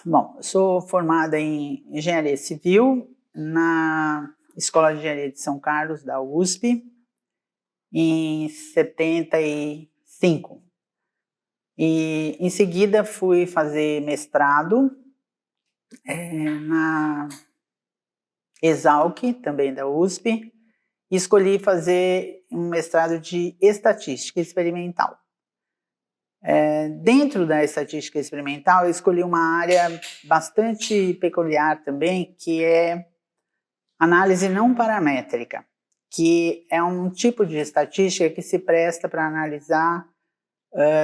Bom, eu sou formada em Engenharia Civil na Escola de Engenharia de São Carlos, da USP, em 75. E em seguida fui fazer mestrado na Exalc, também da USP, e escolhi fazer um mestrado de Estatística Experimental. Dentro da estatística experimental, eu escolhi uma área bastante peculiar também, que é análise não paramétrica, que é um tipo de estatística que se presta para analisar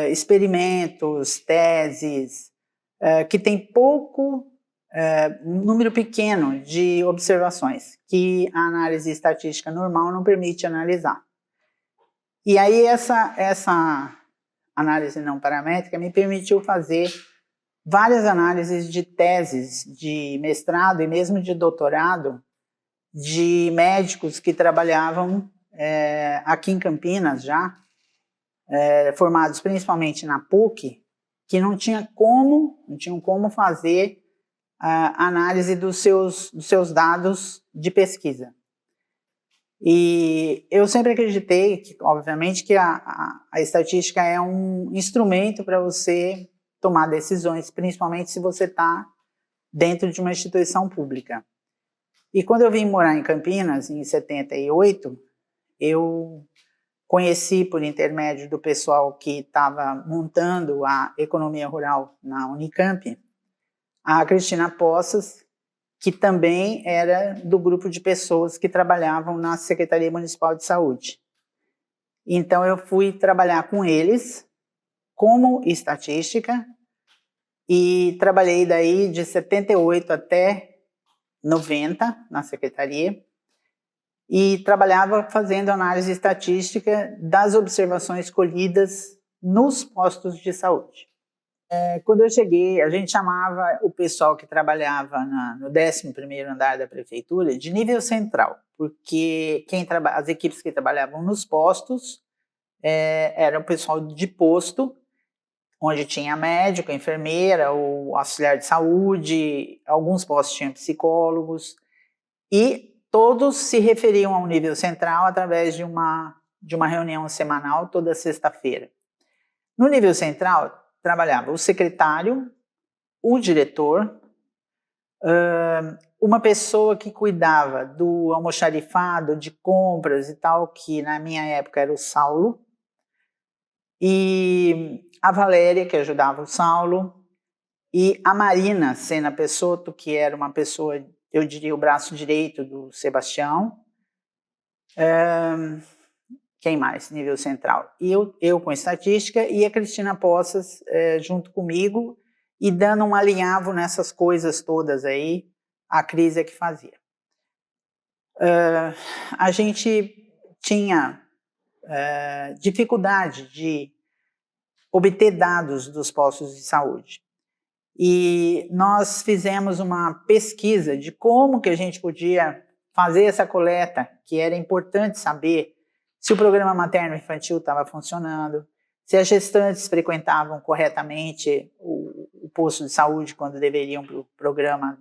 experimentos, teses, que tem um número pequeno de observações, que a análise estatística normal não permite analisar. E aí essa análise não paramétrica me permitiu fazer várias análises de teses de mestrado e mesmo de doutorado de médicos que trabalhavam aqui em Campinas já, formados principalmente na PUC, que não tinham como fazer a análise dos seus dados de pesquisa. E eu sempre acreditei, obviamente, que a estatística é um instrumento para você tomar decisões, principalmente se você está dentro de uma instituição pública. E quando eu vim morar em Campinas, em 78, eu conheci, por intermédio do pessoal que estava montando a economia rural na Unicamp, a Cristina Poças, que também era do grupo de pessoas que trabalhavam na Secretaria Municipal de Saúde. Então eu fui trabalhar com eles como estatística e trabalhei daí de 78 até 90 na secretaria e trabalhava fazendo análise estatística das observações colhidas nos postos de saúde. Quando eu cheguei, a gente chamava o pessoal que trabalhava no 11º andar da prefeitura de nível central, porque as equipes que trabalhavam nos postos era o pessoal de posto, onde tinha médico, enfermeira, o auxiliar de saúde, alguns postos tinham psicólogos, e todos se referiam ao nível central através de uma reunião semanal toda sexta-feira. No nível central, trabalhava o secretário, o diretor, uma pessoa que cuidava do almoxarifado, de compras e tal, que na minha época era o Saulo, e a Valéria, que ajudava o Saulo, e a Marina Sena Pessotto, que era uma pessoa, eu diria, o braço direito do Sebastião. Quem mais? Nível central. E eu com estatística e a Cristina Poças junto comigo e dando um alinhavo nessas coisas todas aí, a Cris é que fazia. A gente tinha dificuldade de obter dados dos postos de saúde. E nós fizemos uma pesquisa de como que a gente podia fazer essa coleta, que era importante saber se o programa materno-infantil estava funcionando, se as gestantes frequentavam corretamente o posto de saúde quando deveriam para o programa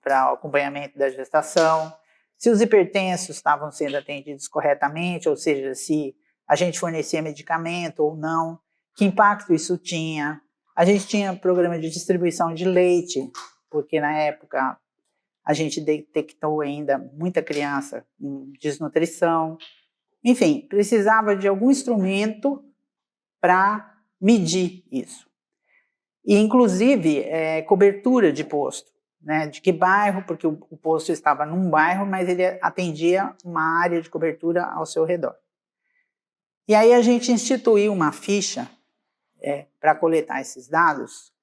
para o acompanhamento da gestação, se os hipertensos estavam sendo atendidos corretamente, ou seja, se a gente fornecia medicamento ou não, que impacto isso tinha. A gente tinha programa de distribuição de leite, porque na época a gente detectou ainda muita criança com desnutrição. Enfim, precisava de algum instrumento para medir isso. E, inclusive, cobertura de posto, né? De que bairro, porque o posto estava num bairro, mas ele atendia uma área de cobertura ao seu redor. E aí a gente instituiu uma ficha para coletar esses dados,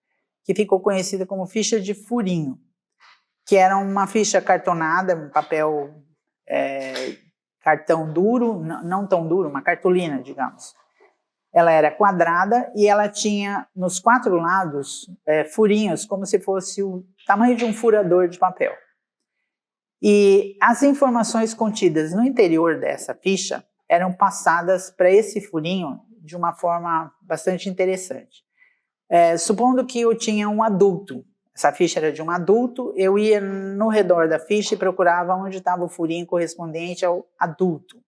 que ficou conhecida como ficha de furinho, que era uma ficha cartonada, um papel cartão duro, não tão duro, uma cartolina, digamos. Ela era quadrada e ela tinha nos 4 lados furinhos, como se fosse o tamanho de um furador de papel. E as informações contidas no interior dessa ficha eram passadas para esse furinho de uma forma bastante interessante. Supondo que eu tinha um adulto essa ficha era de um adulto, eu ia no redor da ficha e procurava onde estava o furinho correspondente ao adulto.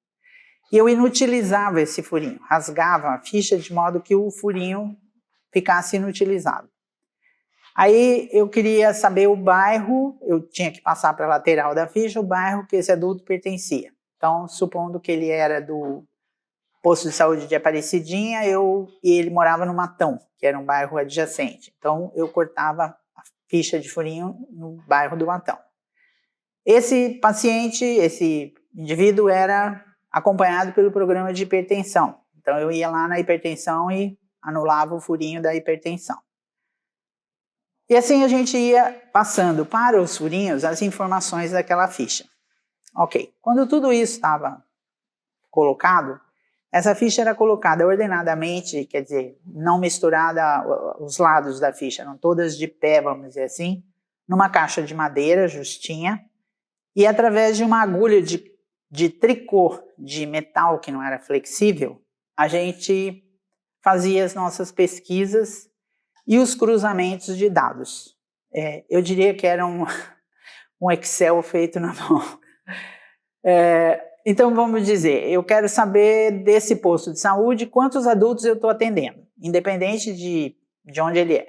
E eu inutilizava esse furinho, rasgava a ficha de modo que o furinho ficasse inutilizado. Aí eu queria saber o bairro, eu tinha que passar para a lateral da ficha o bairro que esse adulto pertencia. Então, supondo que ele era do posto de saúde de Aparecidinha, e ele morava no Matão, que era um bairro adjacente. Então, eu cortava a ficha de furinho no bairro do Matão. Esse paciente, esse indivíduo era acompanhado pelo programa de hipertensão. Então, eu ia lá na hipertensão e anulava o furinho da hipertensão. E assim a gente ia passando para os furinhos as informações daquela ficha. Ok, quando tudo isso estava colocado, essa ficha era colocada ordenadamente, quer dizer, não misturada, os lados da ficha eram todas de pé, vamos dizer assim, numa caixa de madeira justinha, e através de uma agulha de tricô de metal que não era flexível, a gente fazia as nossas pesquisas e os cruzamentos de dados. Eu diria que era um Excel feito na mão. Então vamos dizer, eu quero saber desse posto de saúde quantos adultos eu estou atendendo, independente de onde ele é.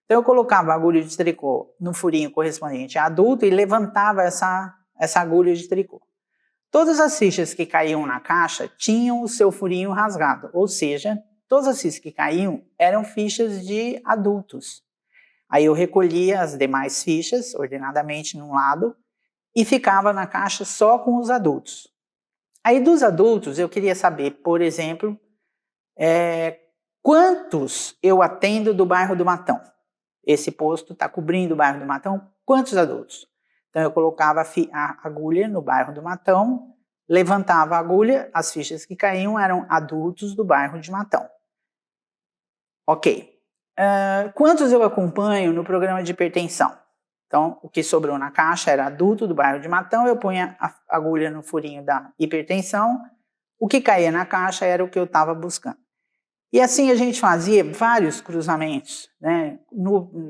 Então eu colocava a agulha de tricô no furinho correspondente a adulto e levantava essa agulha de tricô. Todas as fichas que caíam na caixa tinham o seu furinho rasgado, ou seja, todas as fichas que caíam eram fichas de adultos. Aí eu recolhia as demais fichas ordenadamente num lado e ficava na caixa só com os adultos. Aí dos adultos eu queria saber, por exemplo, quantos eu atendo do bairro do Matão. Esse posto está cobrindo o bairro do Matão, quantos adultos? Então eu colocava a agulha no bairro do Matão, levantava a agulha, as fichas que caíam eram adultos do bairro de Matão. Ok. Quantos eu acompanho no programa de hipertensão? Então, o que sobrou na caixa era adulto do bairro de Matão, eu punha a agulha no furinho da hipertensão, o que caía na caixa era o que eu estava buscando. E assim a gente fazia vários cruzamentos, né?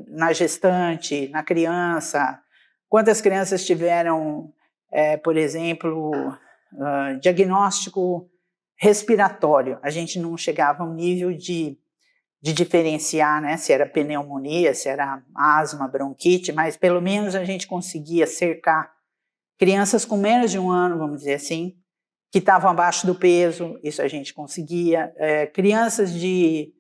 Na gestante, na criança, quantas crianças tiveram, por exemplo, diagnóstico respiratório. A gente não chegava ao nível de diferenciar, né, se era pneumonia, se era asma, bronquite, mas pelo menos a gente conseguia cercar crianças com menos de 1 ano, vamos dizer assim, que estavam abaixo do peso, isso a gente conseguia, crianças de,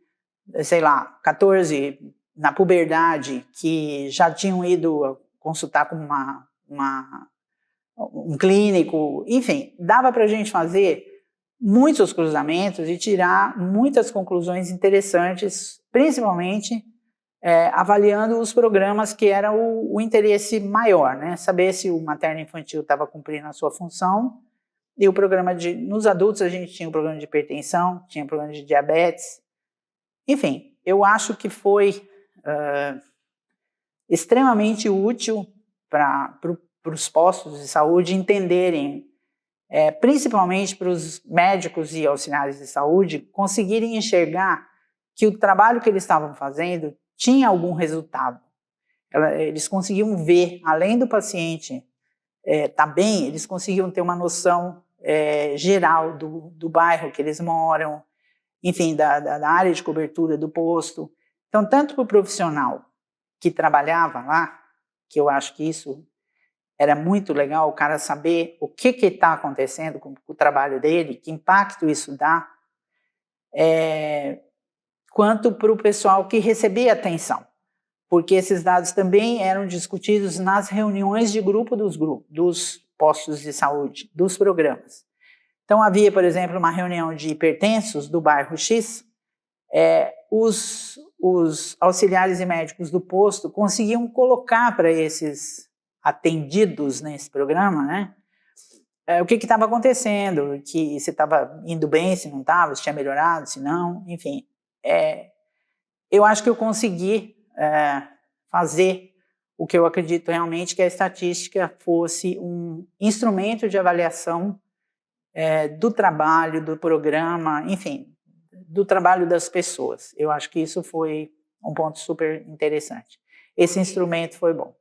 sei lá, 14, na puberdade, que já tinham ido consultar com um clínico, enfim, dava para a gente fazer muitos cruzamentos e tirar muitas conclusões interessantes, principalmente avaliando os programas que era o interesse maior, né? Saber se o materno-infantil estava cumprindo a sua função, e o programa nos adultos a gente tinha o programa de hipertensão, tinha o programa de diabetes, enfim, eu acho que foi extremamente útil para os postos de saúde entenderem, principalmente para os médicos e auxiliares de saúde, conseguirem enxergar que o trabalho que eles estavam fazendo tinha algum resultado. Eles conseguiam ver, além do paciente estar bem, eles conseguiam ter uma noção geral do bairro que eles moram, enfim, da área de cobertura do posto. Então, tanto para o profissional que trabalhava lá, que eu acho que isso era muito legal, o cara saber o que está acontecendo com o trabalho dele, que impacto isso dá, quanto para o pessoal que recebia atenção, porque esses dados também eram discutidos nas reuniões de grupo dos postos de saúde, dos programas. Então havia, por exemplo, uma reunião de hipertensos do bairro X, os auxiliares e médicos do posto conseguiam colocar para esses atendidos nesse programa, né, o que estava acontecendo, que se estava indo bem, se não estava, se tinha melhorado, se não, enfim. Eu acho que eu consegui fazer o que eu acredito realmente, que a estatística fosse um instrumento de avaliação do trabalho, do programa, enfim, do trabalho das pessoas. Eu acho que isso foi um ponto super interessante. esse instrumento foi bom.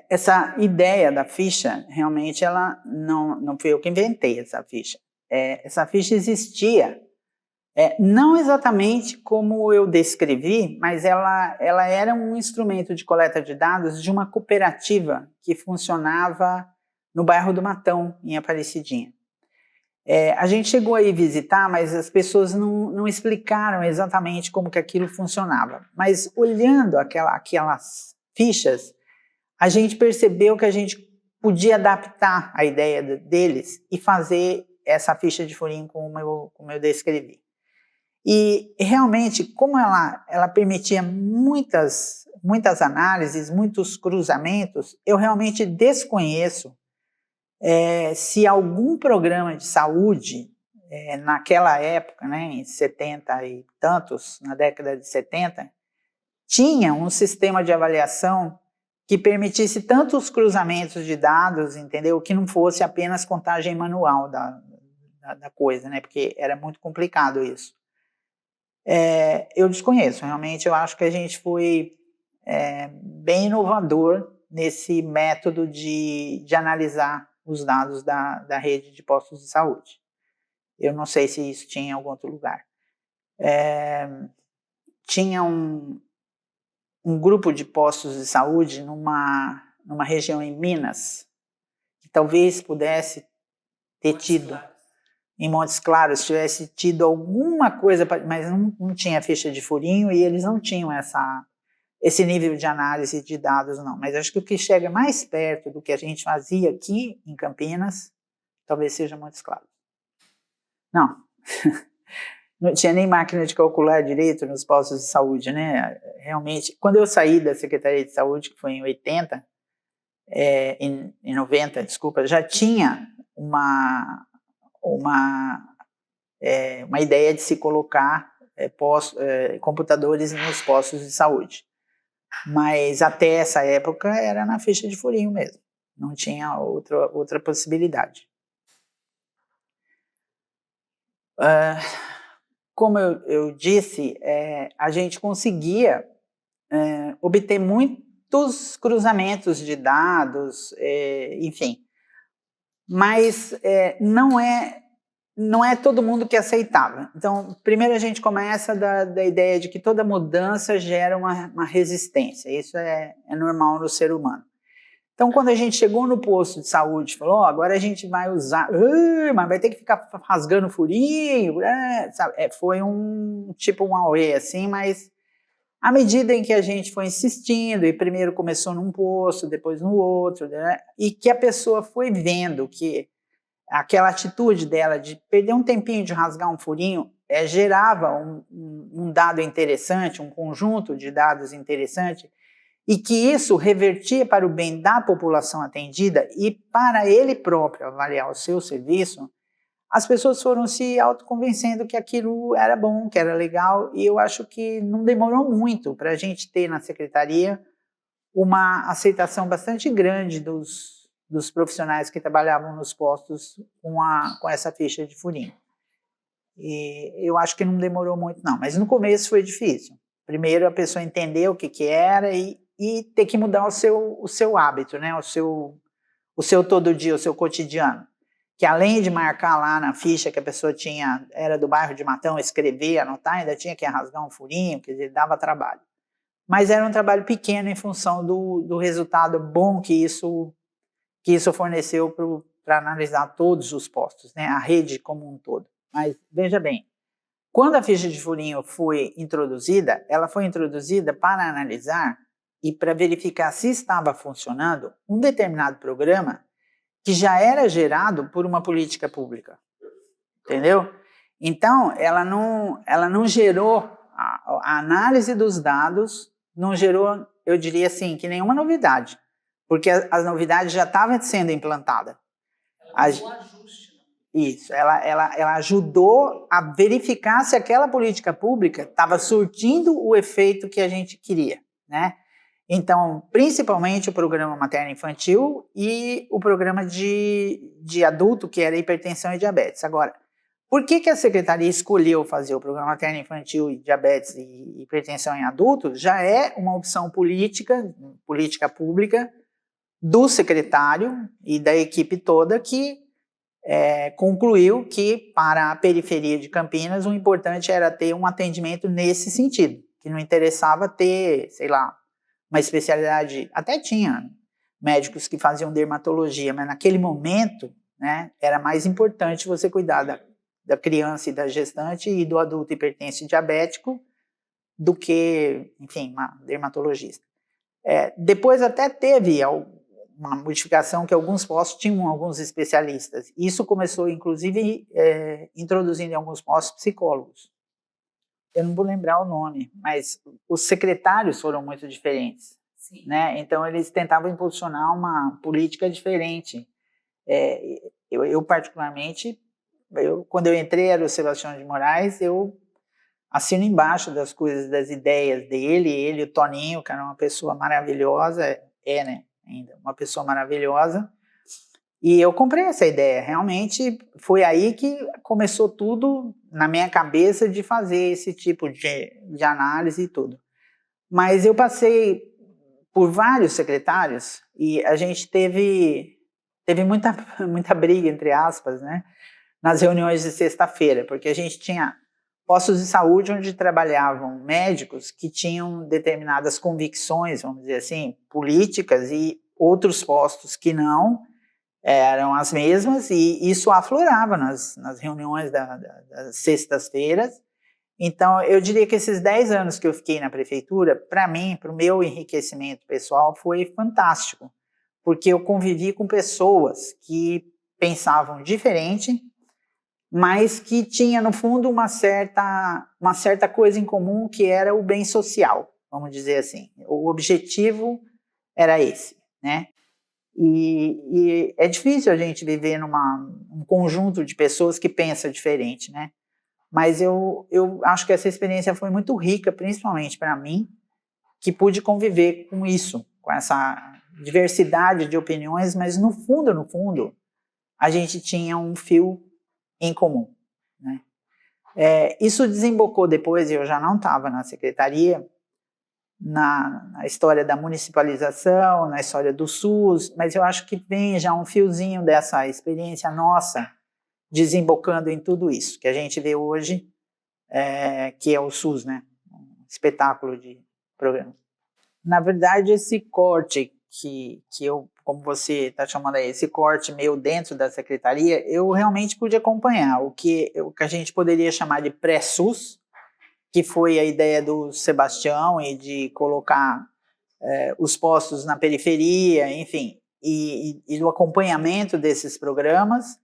Essa ideia da ficha, realmente, ela não fui eu que inventei essa ficha. Essa ficha existia, não exatamente como eu descrevi, mas ela era um instrumento de coleta de dados de uma cooperativa que funcionava no bairro do Matão, em Aparecidinha. A gente chegou a ir visitar, mas as pessoas não explicaram exatamente como que aquilo funcionava. Mas olhando aquelas fichas, a gente percebeu que a gente podia adaptar a ideia deles e fazer essa ficha de furinho como eu descrevi. E realmente, como ela permitia muitas análises, muitos cruzamentos, eu realmente desconheço se algum programa de saúde, naquela época, né, em 70 e tantos, na década de 70, tinha um sistema de avaliação que permitisse tantos cruzamentos de dados, entendeu? Que não fosse apenas contagem manual da coisa, né? Porque era muito complicado isso. Eu desconheço, realmente eu acho que a gente foi bem inovador nesse método de analisar os dados da rede de postos de saúde. Eu não sei se isso tinha em algum outro lugar. Tinha um grupo de postos de saúde numa região em Minas, que talvez pudesse ter tido, em Montes Claros, tivesse tido alguma coisa, mas não tinha ficha de furinho e eles não tinham esse nível de análise de dados, não. Mas acho que o que chega mais perto do que a gente fazia aqui em Campinas, talvez seja Montes Claros. Não. Não tinha nem máquina de calcular direito nos postos de saúde, né? Realmente, quando eu saí da Secretaria de Saúde, que foi em 80, em 90, desculpa, já tinha uma ideia de se colocar computadores nos postos de saúde. Mas até essa época era na ficha de furinho mesmo, não tinha outra possibilidade. Como eu disse, a gente conseguia obter muitos cruzamentos de dados, enfim, mas não é todo mundo que aceitava. Então, primeiro a gente começa da ideia de que toda mudança gera uma resistência, isso é normal no ser humano. Então, quando a gente chegou no posto de saúde, falou, agora a gente vai usar, mas vai ter que ficar rasgando furinho, sabe? Foi um auê assim, mas à medida em que a gente foi insistindo, e primeiro começou num posto, depois no outro, né, e que a pessoa foi vendo que aquela atitude dela de perder um tempinho de rasgar um furinho gerava um dado interessante, um conjunto de dados interessante, e que isso revertia para o bem da população atendida e para ele próprio avaliar o seu serviço, as pessoas foram se autoconvencendo que aquilo era bom, que era legal, e eu acho que não demorou muito para a gente ter na secretaria uma aceitação bastante grande dos profissionais que trabalhavam nos postos com essa ficha de furinho. E eu acho que não demorou muito não, mas no começo foi difícil. Primeiro a pessoa entender o que era e ter que mudar o seu hábito, né? o seu todo dia, o seu cotidiano. Que além de marcar lá na ficha que a pessoa era do bairro de Matão, escrever, anotar, ainda tinha que rasgar um furinho, quer dizer, dava trabalho. Mas era um trabalho pequeno em função do resultado bom que isso forneceu para analisar todos os postos, né? A rede como um todo. Mas veja bem, quando a ficha de furinho foi introduzida, ela foi introduzida para analisar e para verificar se estava funcionando um determinado programa que já era gerado por uma política pública, entendeu? Então, ela não gerou, a análise dos dados não gerou, eu diria assim, que nenhuma novidade, porque as novidades já estavam sendo implantadas. Ela fez um ajuste. Isso, ela ajudou a verificar se aquela política pública estava surtindo o efeito que a gente queria, né? Então, principalmente o programa materno-infantil e o programa de adulto, que era hipertensão e diabetes. Agora, Por que a secretaria escolheu fazer o programa materno-infantil e diabetes e hipertensão em adultos? Já é uma opção política pública do secretário e da equipe toda que concluiu que para a periferia de Campinas o importante era ter um atendimento nesse sentido, que não interessava ter, sei lá, uma especialidade, até tinha médicos que faziam dermatologia, mas naquele momento, né, era mais importante você cuidar da criança e da gestante e do adulto hipertenso e diabético do que, enfim, uma dermatologista. Depois até teve uma modificação que alguns postos tinham alguns especialistas. Isso começou, inclusive, introduzindo em alguns postos psicólogos. Eu não vou lembrar o nome, mas os secretários foram muito diferentes. Sim. Né? Então, eles tentavam impulsionar uma política diferente. Eu particularmente, quando eu entrei, era o Sebastião de Moraes, eu assino embaixo das coisas, das ideias dele, ele e o Toninho, que era uma pessoa maravilhosa, né? Ainda uma pessoa maravilhosa, e eu comprei essa ideia. Realmente foi aí que começou tudo na minha cabeça de fazer esse tipo de análise e tudo. Mas eu passei por vários secretários e a gente teve muita briga, entre aspas, né, nas reuniões de sexta-feira, porque a gente tinha postos de saúde onde trabalhavam médicos que tinham determinadas convicções, vamos dizer assim, políticas, e outros postos que não eram as mesmas, e isso aflorava nas reuniões das sextas-feiras. Então, eu diria que esses 10 anos que eu fiquei na prefeitura, para mim, para o meu enriquecimento pessoal, foi fantástico, porque eu convivi com pessoas que pensavam diferente, mas que tinha, no fundo, uma certa coisa em comum, que era o bem social, vamos dizer assim. O objetivo era esse, né? E é difícil a gente viver num conjunto de pessoas que pensam diferente, né? Mas eu acho que essa experiência foi muito rica, principalmente para mim, que pude conviver com isso, com essa diversidade de opiniões, mas no fundo, a gente tinha um fio em comum, né? Isso desembocou depois, eu já não estava na secretaria, na história da municipalização, na história do SUS, mas eu acho que vem já um fiozinho dessa experiência nossa desembocando em tudo isso que a gente vê hoje, que é o SUS, né? Um espetáculo de programa. Na verdade, esse corte que eu, como você está chamando aí, esse corte meu dentro da secretaria, eu realmente pude acompanhar o que a gente poderia chamar de pré-SUS, que foi a ideia do Sebastião e de colocar os postos na periferia, enfim, e do acompanhamento desses programas.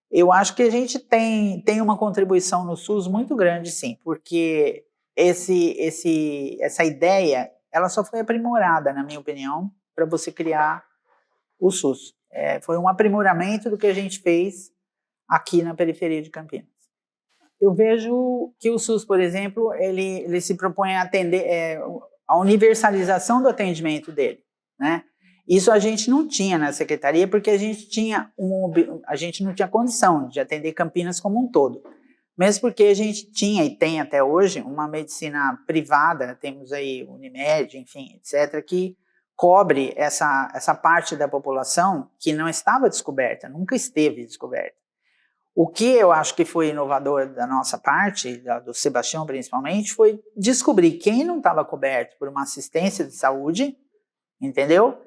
Eu acho que a gente tem uma contribuição no SUS muito grande, sim, porque essa ideia, ela só foi aprimorada, na minha opinião, para você criar o SUS. Foi um aprimoramento do que a gente fez aqui na periferia de Campinas. Eu vejo que o SUS, por exemplo, ele se propõe a atender a universalização do atendimento dele, né? Isso a gente não tinha na secretaria, porque a gente não tinha condição de atender Campinas como um todo. Mesmo porque a gente tinha e tem até hoje uma medicina privada, temos aí Unimed, enfim, etc., que cobre essa parte da população que não estava descoberta, nunca esteve descoberta. O que eu acho que foi inovador da nossa parte, do Sebastião principalmente, foi descobrir quem não estava coberto por uma assistência de saúde, entendeu?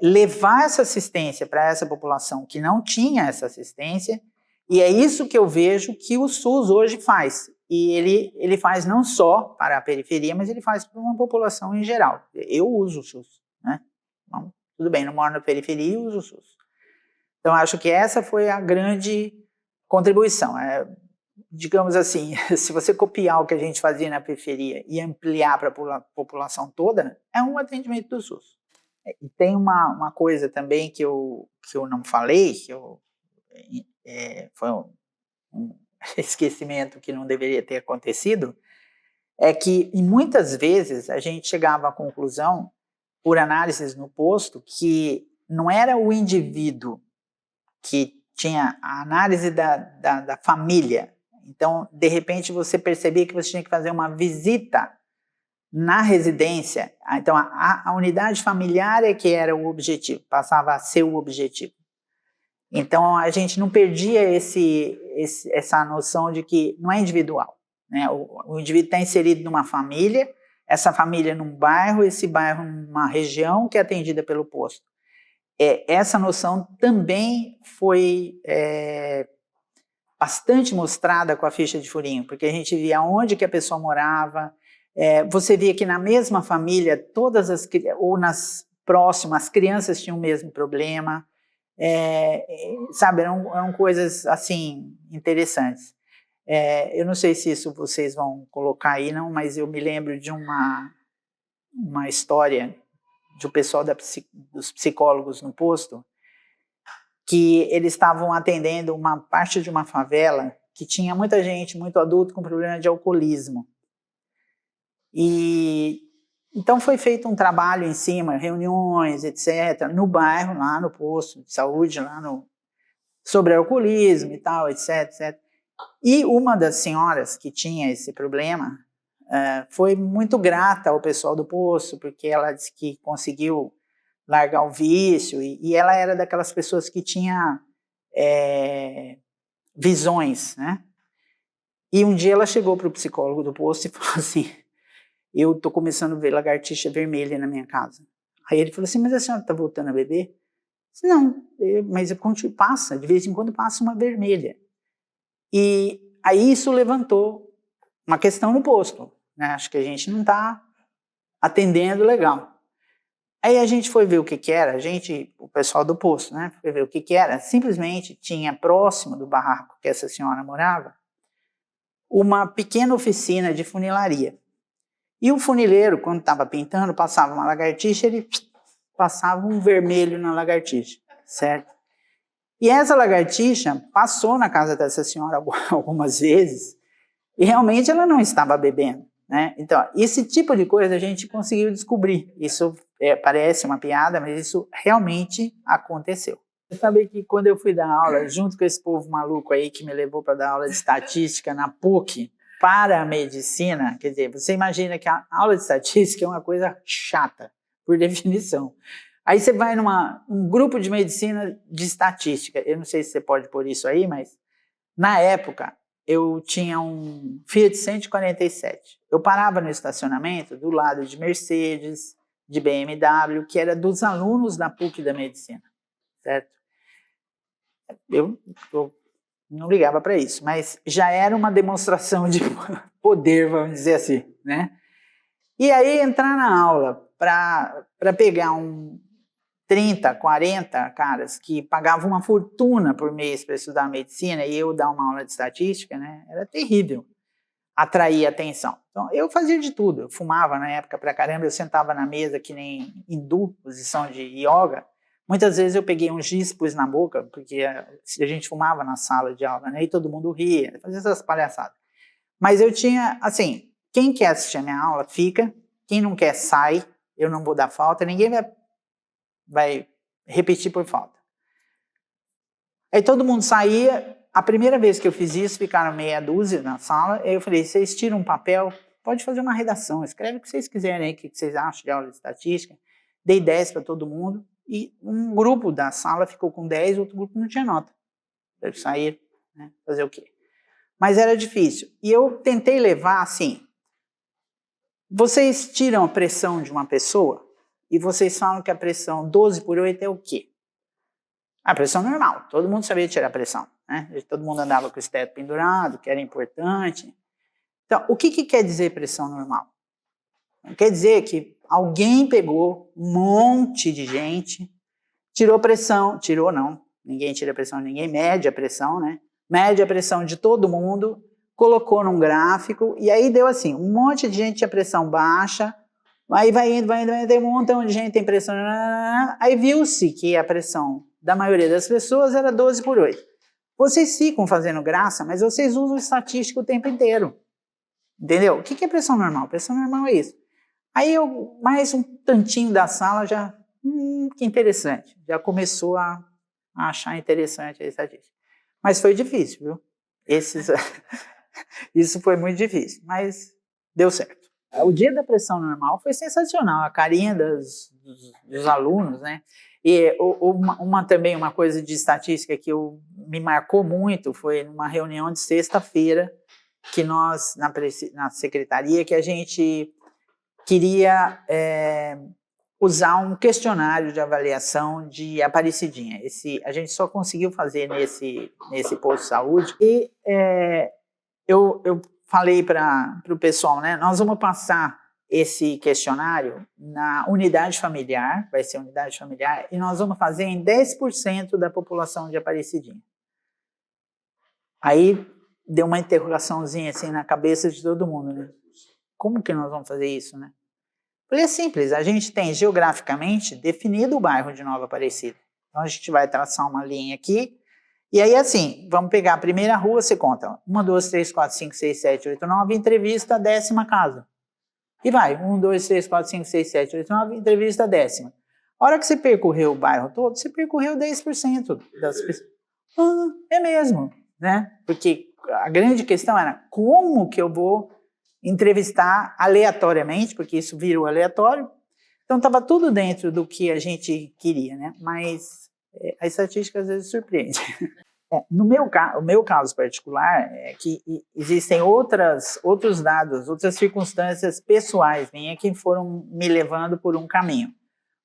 Levar essa assistência para essa população que não tinha essa assistência, e é isso que eu vejo que o SUS hoje faz. E ele faz não só para a periferia, mas ele faz para uma população em geral. Eu uso o SUS, né? Então, tudo bem, não moro na periferia e uso o SUS. Então, acho que essa foi a grande contribuição. Digamos assim, se você copiar o que a gente fazia na periferia e ampliar para a população toda, é um atendimento do SUS. E tem uma coisa também que eu não falei, foi um esquecimento que não deveria ter acontecido, é que muitas vezes a gente chegava à conclusão, por análises no posto, que não era o indivíduo que tinha a análise da família, Então, de repente, você percebia que você tinha que fazer uma visita na residência. Então, a unidade familiar é que era o objetivo, passava a ser o objetivo. Então, a gente não perdia essa noção de que não é individual, né? O indivíduo está inserido numa família, essa família num bairro, esse bairro numa região que é atendida pelo posto. Essa noção também foi bastante mostrada com a ficha de furinho, porque a gente via onde que a pessoa morava, você via que na mesma família, ou nas próximas, as crianças tinham o mesmo problema, sabe, eram coisas assim interessantes. Eu não sei se isso vocês vão colocar aí, não, mas eu me lembro de uma história do pessoal dos psicólogos no posto, que eles estavam atendendo uma parte de uma favela que tinha muita gente, muito adulto, com problema de alcoolismo. E então foi feito um trabalho em cima, reuniões, etc., no bairro, lá no posto de saúde, sobre alcoolismo e tal, etc., etc. E uma das senhoras que tinha esse problema foi muito grata ao pessoal do posto, porque ela disse que conseguiu largar o vício, e ela era daquelas pessoas que tinha visões, né? E um dia ela chegou para o psicólogo do posto e falou assim: eu estou começando a ver lagartixa vermelha na minha casa. Aí ele falou assim: mas a senhora está voltando a beber? Eu disse, não, mas passa, de vez em quando passa uma vermelha. E aí isso levantou uma questão no posto, né? Acho que a gente não está atendendo legal. Aí a gente foi ver o que era, o pessoal do posto, né? Foi ver o que era. Simplesmente tinha próximo do barraco que essa senhora morava uma pequena oficina de funilaria. E o funileiro, quando estava pintando, passava uma lagartixa, ele passava um vermelho na lagartixa, certo? E essa lagartixa passou na casa dessa senhora algumas vezes e realmente ela não estava bebendo, né? Então, esse tipo de coisa a gente conseguiu descobrir. Isso parece uma piada, mas isso realmente aconteceu. Você sabe que quando eu fui dar aula, junto com esse povo maluco aí que me levou para dar aula de estatística na PUC, para a medicina, quer dizer, você imagina que a aula de estatística é uma coisa chata, por definição. Aí você vai num grupo de medicina de estatística, eu não sei se você pode pôr isso aí, mas na época eu tinha um Fiat 147. Eu parava no estacionamento do lado de Mercedes, de BMW, que era dos alunos da PUC da medicina, certo? Eu não ligava para isso, mas já era uma demonstração de poder, vamos dizer assim, né? E aí entrar na aula para pegar 30, 40 caras que pagavam uma fortuna por mês para estudar medicina e eu dar uma aula de estatística, né? Era terrível, atrair atenção. Então eu fazia de tudo, eu fumava na época pra caramba, eu sentava na mesa que nem hindu, posição de yoga. Muitas vezes eu peguei um giz, pus na boca, porque a gente fumava na sala de aula, né? E todo mundo ria, fazia essas palhaçadas. Mas eu tinha, assim, quem quer assistir a minha aula, fica. Quem não quer, sai. Eu não vou dar falta, ninguém vai repetir por falta. Aí todo mundo saía. A primeira vez que eu fiz isso, ficaram meia dúzia na sala. Aí eu falei, vocês tiram um papel, pode fazer uma redação, escreve o que vocês quiserem aí, o que vocês acham de aula de estatística. Dei 10 para todo mundo. E um grupo da sala ficou com 10, outro grupo não tinha nota. Eles saíram, né? Fazer o quê? Mas era difícil. E eu tentei levar assim, vocês tiram a pressão de uma pessoa e vocês falam que a pressão 12/8 é o quê? A pressão normal, todo mundo sabia tirar a pressão, né? Todo mundo andava com o esteto pendurado, que era importante. Então, o que quer dizer pressão normal? Quer dizer que alguém pegou um monte de gente, tirou pressão, tirou não, ninguém tira pressão de ninguém, mede a pressão, né? Mede a pressão de todo mundo, colocou num gráfico, e aí deu assim, um monte de gente tinha pressão baixa, aí vai indo, tem um montão de gente tem pressão, aí viu-se que a pressão da maioria das pessoas era 12/8. Vocês ficam fazendo graça, mas vocês usam estatística o tempo inteiro, entendeu? O que é pressão normal? Pressão normal é isso. Aí eu, mais um tantinho da sala já, que interessante, já começou a achar interessante a estatística. Mas foi difícil, viu? Isso foi muito difícil, mas deu certo. O dia da pressão normal foi sensacional, a carinha dos alunos, né? E também uma coisa de estatística que me marcou muito foi numa reunião de sexta-feira que nós, na secretaria, que a gente queria usar um questionário de avaliação de Aparecidinha. A gente só conseguiu fazer nesse posto de saúde. E eu falei para o pessoal, né, nós vamos passar esse questionário na unidade familiar, vai ser unidade familiar, e nós vamos fazer em 10% da população de Aparecidinha. Aí deu uma interrogaçãozinha assim na cabeça de todo mundo, né? Como que nós vamos fazer isso, né? Porque é simples, a gente tem geograficamente definido o bairro de Nova Aparecida. Então a gente vai traçar uma linha aqui, e aí assim, vamos pegar a primeira rua, você conta 1, 2, 3, 4, 5, 6, 7, 8, 9, entrevista a 10ª casa. E vai, 1, 2, 3, 4, 5, 6, 7, 8, 9, entrevista a 10ª. A hora que você percorreu o bairro todo, você percorreu 10% das pessoas. É mesmo, né? Porque a grande questão era como que eu vou entrevistar aleatoriamente, porque isso virou aleatório. Então estava tudo dentro do que a gente queria, né? Mas a estatística às vezes surpreende. O meu caso particular é que existem outros dados, outras circunstâncias pessoais minhas que foram me levando por um caminho.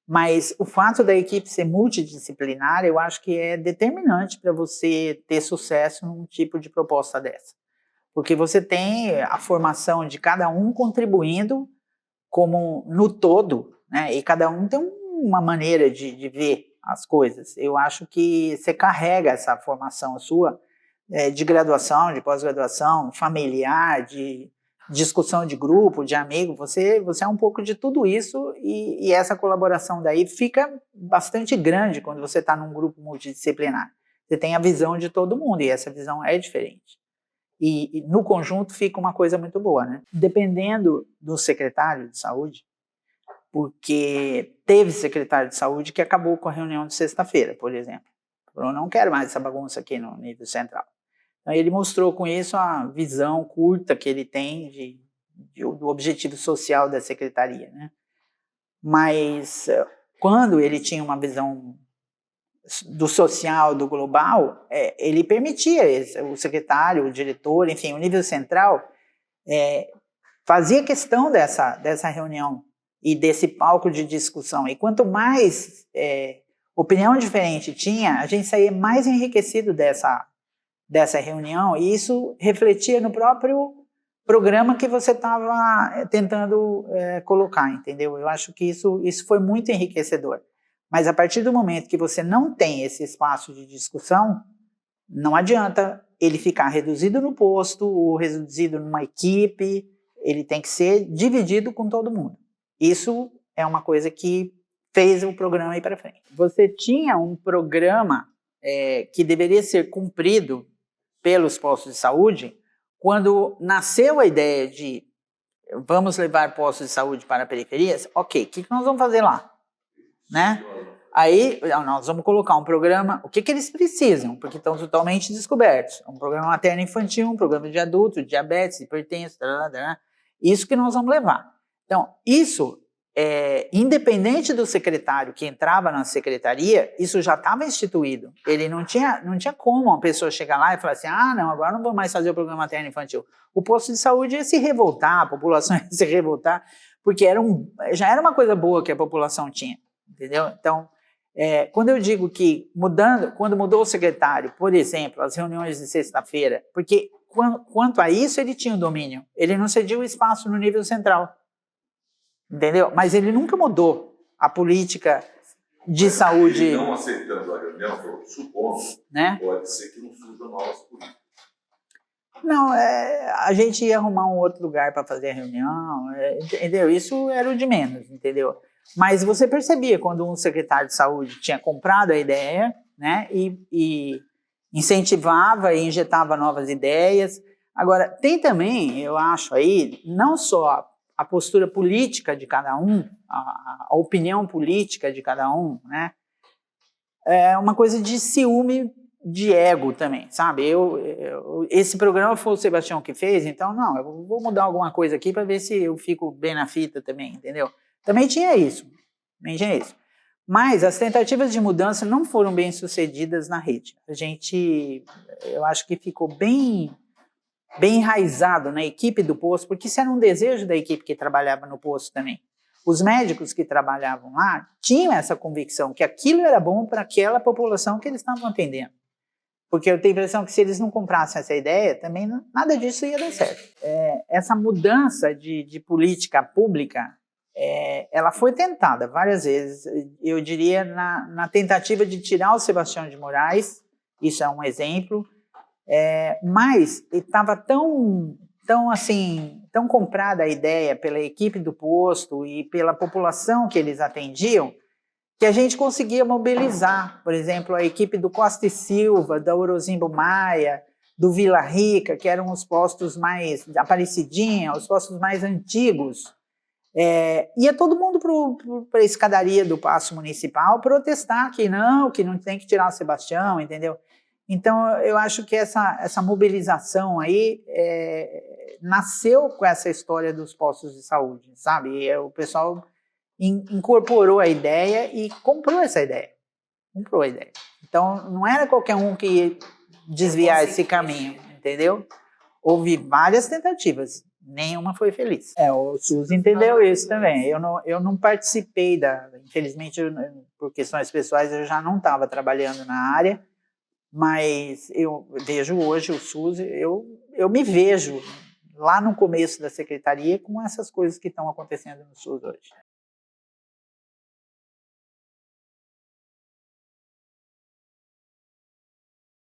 Mas o fato da equipe ser multidisciplinar, eu acho que é determinante para você ter sucesso num tipo de proposta dessa. Porque você tem a formação de cada um contribuindo como no todo, né? E cada um tem uma maneira de ver as coisas. Eu acho que você carrega essa formação sua de graduação, de pós-graduação, familiar, de discussão de grupo, de amigo, você é um pouco de tudo isso e essa colaboração daí fica bastante grande quando você está num grupo multidisciplinar. Você tem a visão de todo mundo e essa visão é diferente. E no conjunto fica uma coisa muito boa, né? Dependendo do secretário de saúde, porque teve secretário de saúde que acabou com a reunião de sexta-feira, por exemplo. Eu não quero mais essa bagunça aqui no nível central. Então, ele mostrou com isso a visão curta que ele tem do objetivo social da secretaria, né? Mas quando ele tinha uma visão do social, do global, ele permitia, o secretário, o diretor, enfim, o nível central, fazia questão dessa reunião e desse palco de discussão. E quanto mais opinião diferente tinha, a gente saía mais enriquecido dessa reunião, e isso refletia no próprio programa que você estava tentando colocar, entendeu? Eu acho que isso foi muito enriquecedor. Mas a partir do momento que você não tem esse espaço de discussão, não adianta ele ficar reduzido no posto ou reduzido numa equipe, ele tem que ser dividido com todo mundo. Isso é uma coisa que fez o programa ir para frente. Você tinha um programa que deveria ser cumprido pelos postos de saúde quando nasceu a ideia de vamos levar postos de saúde para periferias, ok, o que nós vamos fazer lá? Né? Aí nós vamos colocar um programa, o que eles precisam, porque estão totalmente descobertos. Um programa materno-infantil, um programa de adulto, diabetes, hipertensão, isso que nós vamos levar. Então, isso, independente do secretário que entrava na secretaria, isso já estava instituído. Ele não tinha como uma pessoa chegar lá e falar assim, não, agora não vou mais fazer o programa materno-infantil. O posto de saúde ia se revoltar, a população ia se revoltar, porque já era uma coisa boa que a população tinha. Entendeu? Então, quando eu digo que quando mudou o secretário, por exemplo, as reuniões de sexta-feira, porque quanto a isso ele tinha o domínio, ele não cedia o espaço no nível central, entendeu? Mas ele nunca mudou a política de saúde. Ele não aceitando a reunião, supondo, né? Pode ser que não surjam novas políticas. Não, a gente ia arrumar um outro lugar para fazer a reunião, entendeu? Isso era o de menos, entendeu? Mas você percebia quando um secretário de saúde tinha comprado a ideia, né, e incentivava e injetava novas ideias. Agora, tem também, eu acho aí, não só a postura política de cada um, a opinião política de cada um, né, é uma coisa de ciúme de ego também, sabe? Esse programa foi o Sebastião que fez, então não, eu vou mudar alguma coisa aqui para ver se eu fico bem na fita também, entendeu? Também tinha isso. Mas as tentativas de mudança não foram bem sucedidas na rede. Eu acho que ficou bem enraizado na equipe do posto, porque isso era um desejo da equipe que trabalhava no posto também. Os médicos que trabalhavam lá tinham essa convicção que aquilo era bom para aquela população que eles estavam atendendo. Porque eu tenho a impressão que se eles não comprassem essa ideia, também nada disso ia dar certo. Essa mudança de política pública, ela foi tentada várias vezes. Eu diria na tentativa de tirar o Sebastião de Moraes, isso é um exemplo, mas estava tão comprada a ideia pela equipe do posto e pela população que eles atendiam, que a gente conseguia mobilizar, por exemplo, a equipe do Costa e Silva, da Orozimbo Maia, do Vila Rica, que eram os postos mais, Aparecidinha, os postos mais antigos. Ia todo mundo para a escadaria do Paço Municipal protestar que não tem que tirar o Sebastião, entendeu? Então, eu acho que essa mobilização aí nasceu com essa história dos postos de saúde, sabe? E o pessoal incorporou a ideia e comprou essa ideia. Então, não era qualquer um que ia desviar esse caminho, entendeu? Houve várias tentativas, nenhuma foi feliz. O SUS entendeu isso também. Eu não participei infelizmente, por questões pessoais, eu já não estava trabalhando na área, mas eu vejo hoje o SUS, eu me vejo lá no começo da secretaria com essas coisas que estão acontecendo no SUS hoje.